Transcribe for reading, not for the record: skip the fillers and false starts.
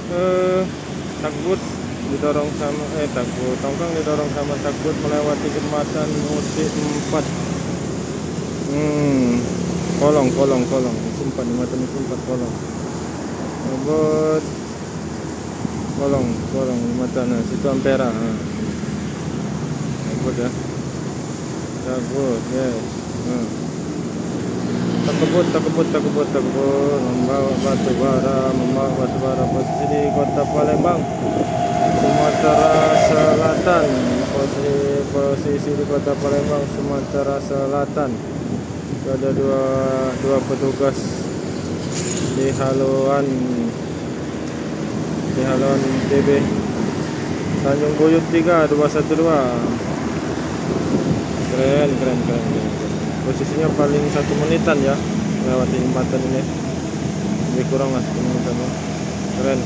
Takbut didorong sama takbut tongkang didorong sama takbut melewati jembatan Musi 4. Kolong disimpan jembatan Musi 4 kolong. Takbut kolong jembatan situ Ampera. Takbut ya. Takbut yes. Takbut membawa batu bara posisi di Kota Palembang, Sumatera Selatan. Posisi di Kota Palembang, Sumatera Selatan. Itu ada dua petugas di haluan DB Tanjung Buyut 3 212. Keren. Posisinya paling 1 menitan ya melewati jembatan ini, lebih kurang lah 1 menitan ya. Keren.